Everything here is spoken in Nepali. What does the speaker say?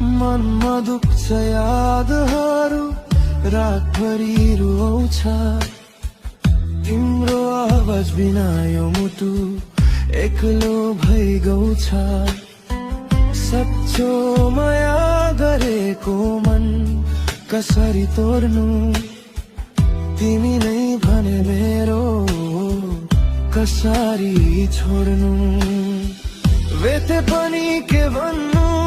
मनमा दुख्छ यादहरू रातभरि रुवाउँछ तिम्रो आवाज बिना यो मुटु एक्लो भइगउँछ सच्चो माया गरेको मन कसरी तोड्नु तिमी नै भने मेरो कसरी छोड्नु वेते पनि के भन्नु